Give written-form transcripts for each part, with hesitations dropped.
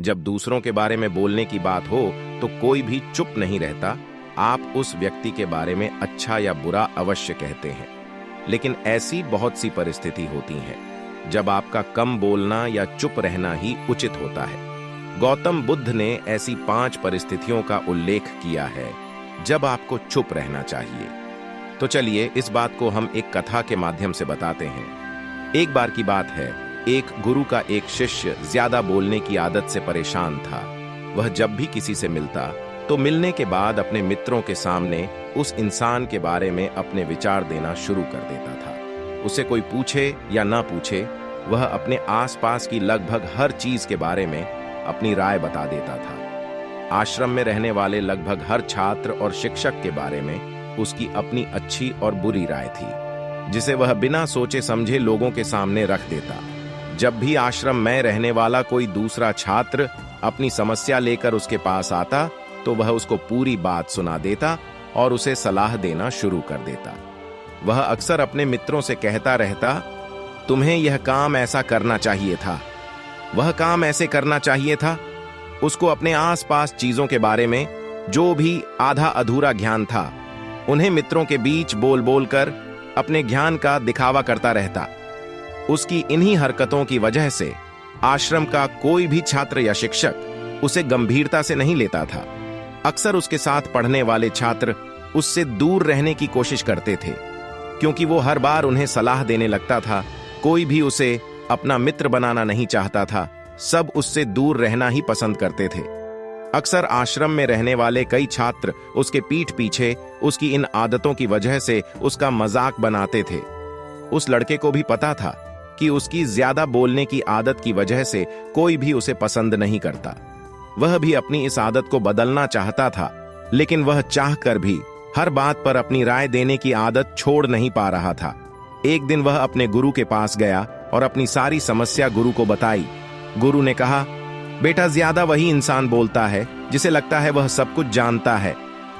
जब दूसरों के बारे में बोलने की बात हो तो कोई भी चुप नहीं रहता। आप उस व्यक्ति के बारे में अच्छा या बुरा अवश्य कहते हैं, लेकिन ऐसी बहुत सी परिस्थिति होती हैं जब आपका कम बोलना या चुप रहना ही उचित होता है। गौतम बुद्ध ने ऐसी 5 परिस्थितियों का उल्लेख किया है जब आपको चुप रहना चाहिए। तो चलिए इस बात को हम एक कथा के माध्यम से बताते हैं। एक बार की बात है, एक गुरु का एक शिष्य ज्यादा बोलने की आदत से परेशान था। वह जब भी किसी से मिलता तो मिलने के बाद अपने मित्रों के सामने उस इंसान के बारे में अपने विचार देना शुरू कर देता था। उसे कोई पूछे या ना पूछे, वह अपने आसपास की लगभग हर चीज के बारे में अपनी राय बता देता था। आश्रम में रहने वाले लगभग हर छात्र और शिक्षक के बारे में उसकी अपनी अच्छी और बुरी राय थी, जिसे वह बिना सोचे समझे लोगों के सामने रख देता। जब भी आश्रम में रहने वाला कोई दूसरा छात्र अपनी समस्या लेकर उसके पास आता तो वह उसको पूरी बात सुना देता और उसे सलाह देना शुरू कर देता। वह अक्सर अपने मित्रों से कहता रहता, तुम्हें यह काम ऐसा करना चाहिए था, वह काम ऐसे करना चाहिए था। उसको अपने आसपास चीजों के बारे में जो भी आधा अधूरा ज्ञान था, उन्हें मित्रों के बीच बोल बोल कर अपने ज्ञान का दिखावा करता रहता। उसकी इन्हीं हरकतों की वजह से आश्रम का कोई भी छात्र या शिक्षक उसे गंभीरता से नहीं लेता था। अक्सर उसके साथ पढ़ने वाले छात्र उससे दूर रहने की कोशिश करते थे, क्योंकि वो हर बार उन्हें सलाह देने लगता था। कोई भी उसे अपना मित्र बनाना नहीं चाहता था, सब उससे दूर रहना ही पसंद करते थे। अक्सर आश्रम में रहने वाले कई छात्र उसके पीठ पीछे उसकी इन आदतों की वजह से उसका मजाक बनाते थे। उस लड़के को भी पता था कि उसकी ज्यादा बोलने की आदत की वजह से कोई भी उसे पसंद नहीं करता। वह भी अपनी इस आदत को बदलना चाहता था, लेकिन वह चाहकर भी हर बात पर अपनी राय देने की आदत छोड़ नहीं पा रहा था। एक दिन वह अपने गुरु के पास गया और अपनी सारी समस्या गुरु को बताई। गुरु ने कहा, बेटा, ज्यादा वही इंसान बोलता है जिसे लगता है वह सब कुछ जानता है,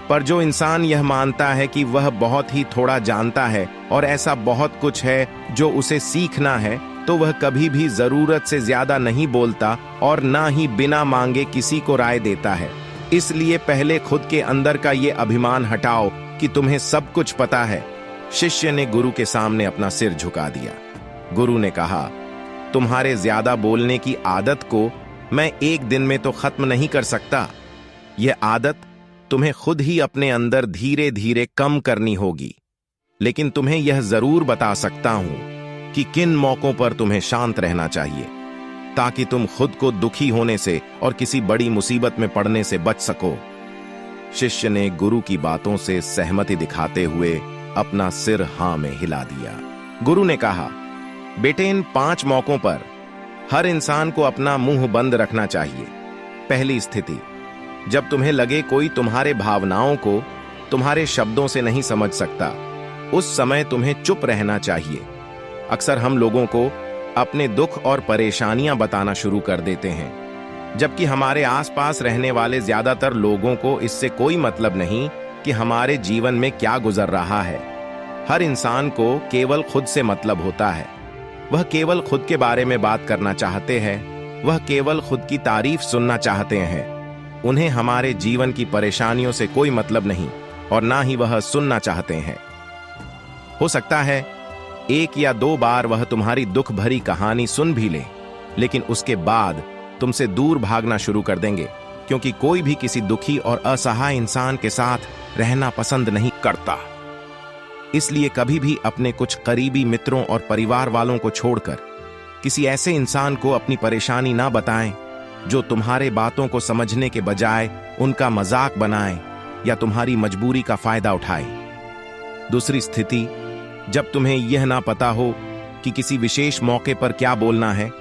पर जो इंसान यह मानता है कि वह बहुत ही थोड़ा जानता है और ऐसा बहुत कुछ है जो उसे सीखना है, तो वह कभी भी जरूरत से ज्यादा नहीं बोलता और ना ही बिना मांगे किसी को राय देता है। इसलिए पहले खुद के अंदर का ये अभिमान हटाओ कि तुम्हें सब कुछ पता है। शिष्य ने गुरु के सामने अपना सिर झुका दिया। गुरु ने कहा, तुम्हारे ज्यादा बोलने की आदत को मैं एक दिन में तो खत्म नहीं कर सकता। यह आदत तुम्हें खुद ही अपने अंदर धीरे धीरे कम करनी होगी, लेकिन तुम्हें यह जरूर बता सकता हूं कि किन मौकों पर तुम्हें शांत रहना चाहिए, ताकि तुम खुद को दुखी होने से और किसी बड़ी मुसीबत में पड़ने से बच सको। शिष्य ने गुरु की बातों से सहमति दिखाते हुए अपना सिर हां में हिला दिया। गुरु ने कहा, बेटे, इन 5 मौकों पर हर इंसान को अपना मुंह बंद रखना चाहिए। पहली स्थिति, जब तुम्हें लगे कोई तुम्हारे भावनाओं को तुम्हारे शब्दों से नहीं समझ सकता, उस समय तुम्हें चुप रहना चाहिए। अक्सर हम लोगों को अपने दुख और परेशानियां बताना शुरू कर देते हैं, जबकि हमारे आसपास रहने वाले ज्यादातर लोगों को इससे कोई मतलब नहीं कि हमारे जीवन में क्या गुजर रहा है। हर इंसान को केवल खुद से मतलब होता है। वह केवल खुद के बारे में बात करना चाहते हैं, वह केवल खुद की तारीफ सुनना चाहते हैं। उन्हें हमारे जीवन की परेशानियों से कोई मतलब नहीं और ना ही वह सुनना चाहते हैं। हो सकता है 1 या 2 बार वह तुम्हारी दुख भरी कहानी सुन भी ले, लेकिन उसके बाद तुमसे दूर भागना शुरू कर देंगे, क्योंकि कोई भी किसी दुखी और असहाय इंसान के साथ रहना पसंद नहीं करता। इसलिए कभी भी अपने कुछ करीबी मित्रों और परिवार वालों को छोड़कर किसी ऐसे इंसान को अपनी परेशानी ना बताएं जो तुम्हारे बातों को समझने के बजाय उनका मजाक बनाए या तुम्हारी मजबूरी का फायदा उठाए। दूसरी स्थिति, जब तुम्हें यह ना पता हो कि किसी विशेष मौके पर क्या बोलना है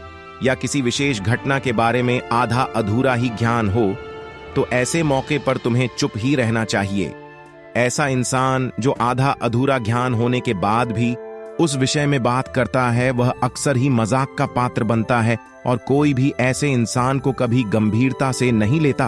या किसी विशेष घटना के बारे में आधा अधूरा ही ज्ञान हो, तो ऐसे मौके पर तुम्हें चुप ही रहना चाहिए। ऐसा इंसान जो आधा अधूरा ज्ञान होने के बाद भी उस विषय में बात करता है, वह अक्सर ही मजाक का पात्र बनता है और कोई भी ऐसे इंसान को कभी गंभीरता से नहीं लेता।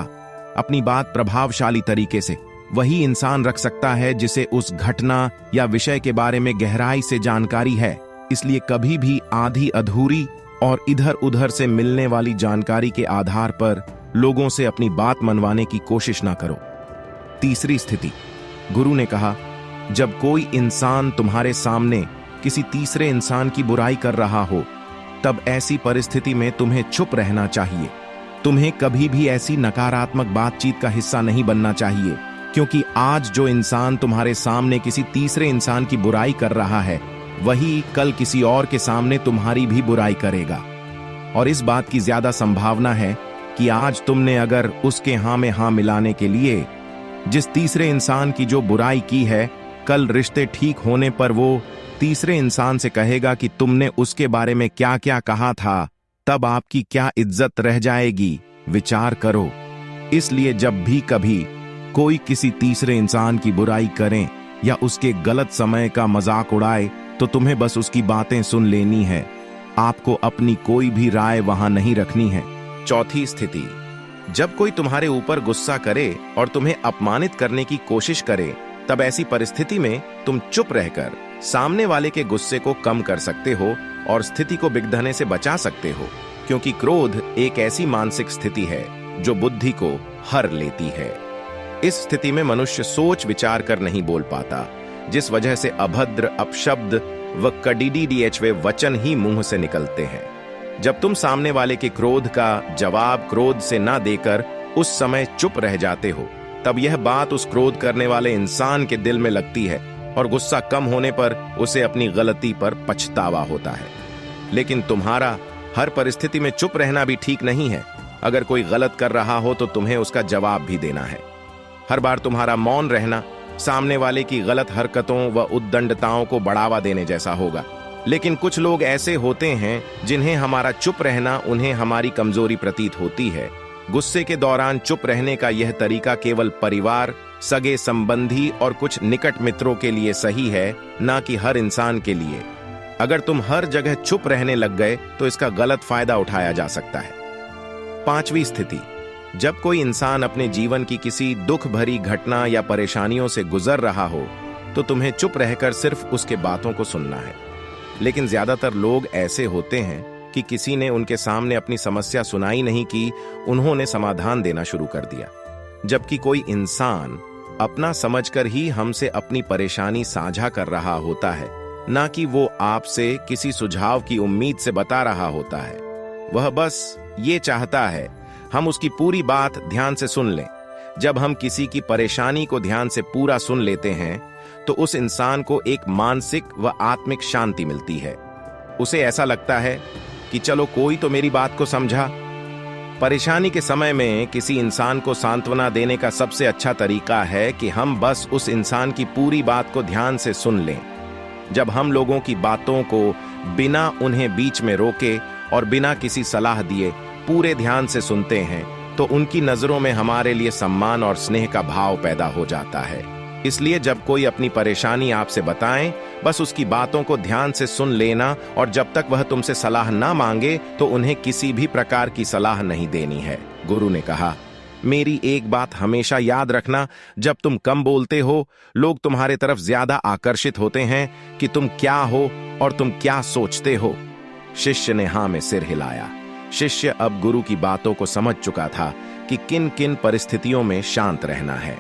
अपनी बात प्रभावशाली तरीके से वही इंसान रख सकता है जिसे उस घटना या विषय के बारे में गहराई से जानकारी है। इसलिए कभी भी आधी अधूरी और इधर उधर से मिलने वाली जानकारी के आधार पर लोगों से अपनी बात मनवाने की कोशिश ना करो। तीसरी स्थिति, गुरु ने कहा, जब कोई इंसान तुम्हारे सामने किसी तीसरे इंसान की बुराई कर रहा हो, तब ऐसी परिस्थिति में तुम्हें चुप रहना चाहिए। तुम्हें कभी भी ऐसी नकारात्मक बातचीत का हिस्सा नहीं बनना चाहिए, क्योंकि आज जो इंसान तुम्हारे सामने किसी तीसरे इंसान की बुराई कर रहा है, वही कल किसी और के सामने तुम्हारी भी बुराई करेगा। और इस बात की ज्यादा संभावना है कि आज तुमने अगर उसके हाँ में हाँ मिलाने के लिए जिस तीसरे इंसान की जो बुराई की है, कल रिश्ते ठीक होने पर वो तीसरे इंसान से कहेगा कि तुमने उसके बारे में क्या क्या कहा था, तब आपकी क्या इज्जत रह जाएगी। विचार करो। इसलिए जब भी कभी कोई किसी तीसरे इंसान की बुराई करे या उसके गलत समय का मजाक उड़ाए, तो तुम्हें बस उसकी बातें सुन लेनी है। आपको अपनी कोई भी राय वहां नहीं रखनी है। चौथी स्थिति, जब कोई तुम्हारे ऊपर गुस्सा करे और तुम्हें अपमानित करने की कोशिश करे, तब ऐसी परिस्थिति में तुम चुप रहकर सामने वाले के गुस्से को कम कर सकते हो और स्थिति को बिगड़ने से बचा सकते हो, क्योंकि क्रोध एक ऐसी मानसिक स्थिति है जो बुद्धि को हर लेती है। इस स्थिति में मनुष्य सोच विचार कर नहीं बोल पाता, जिस वजह से अभद्र अपशब्द व कड़ीडीडीएचवे वचन ही मुंह से निकलते हैं। जब तुम सामने वाले के क्रोध का जवाब क्रोध से ना देकर उस समय चुप रह जाते हो, तब यह बात उस क्रोध करने वाले इंसान के दिल में लगती है और गुस्सा कम होने पर उसे अपनी गलती पर पछतावा होता है। लेकिन तुम्हारा हर परिस्थिति में चुप रहना भी ठीक नहीं है। अगर कोई गलत कर रहा हो तो तुम्हें उसका जवाब भी देना है। हर बार तुम्हारा मौन रहना सामने वाले की गलत हरकतों व उद्दंडताओं को बढ़ावा देने जैसा होगा। लेकिन कुछ लोग ऐसे होते हैं जिन्हें हमारा चुप रहना उन्हें हमारी कमजोरी प्रतीत होती है। गुस्से के दौरान चुप रहने का यह तरीका केवल परिवार, सगे संबंधी और कुछ निकट मित्रों के लिए सही है, ना कि हर इंसान के लिए। अगर तुम हर जगह चुप रहने लग गए तो इसका गलत फायदा उठाया जा सकता है। पांचवी स्थिति, जब कोई इंसान अपने जीवन की किसी दुख भरी घटना या परेशानियों से गुजर रहा हो, तो तुम्हें चुप रहकर सिर्फ उसके बातों को सुनना है। लेकिन ज्यादातर लोग ऐसे होते हैं कि किसी ने उनके सामने अपनी समस्या सुनाई नहीं की, उन्होंने समाधान देना शुरू कर दिया। जबकि कोई इंसान अपना समझकर ही हमसे अपनी परेशानी साझा कर रहा होता है, ना कि वो आपसे किसी सुझाव की उम्मीद से बता रहा होता है। वह बस ये चाहता है हम उसकी पूरी बात ध्यान से सुन लें। जब हम किसी की परेशानी को ध्यान से पूरा सुन लेते हैं, तो उस इंसान को एक मानसिक व आत्मिक शांति मिलती है। उसे ऐसा लगता है कि चलो कोई तो मेरी बात को समझा। परेशानी के समय में किसी इंसान को सांत्वना देने का सबसे अच्छा तरीका है कि हम बस उस इंसान की पूरी बात को ध्यान से सुन लें। जब हम लोगों की बातों को बिना उन्हें बीच में रोके और बिना किसी सलाह दिए पूरे ध्यान से सुनते हैं, तो उनकी नजरों में हमारे लिए सम्मान और स्नेह का भाव पैदा हो जाता है। इसलिए जब कोई अपनी परेशानी आपसे बताएं, बस उसकी बातों को ध्यान से सुन लेना, और जब तक वह तुमसे सलाह ना मांगे तो उन्हें किसी भी प्रकार की सलाह नहीं देनी है। गुरु ने कहा, मेरी एक बात हमेशा याद रखना, जब तुम कम बोलते हो, लोग तुम्हारे तरफ ज्यादा आकर्षित होते हैं कि तुम क्या हो और तुम क्या सोचते हो। शिष्य ने हाँ में सिर हिलाया। शिष्य अब गुरु की बातों को समझ चुका था कि किन किन परिस्थितियों में शांत रहना है।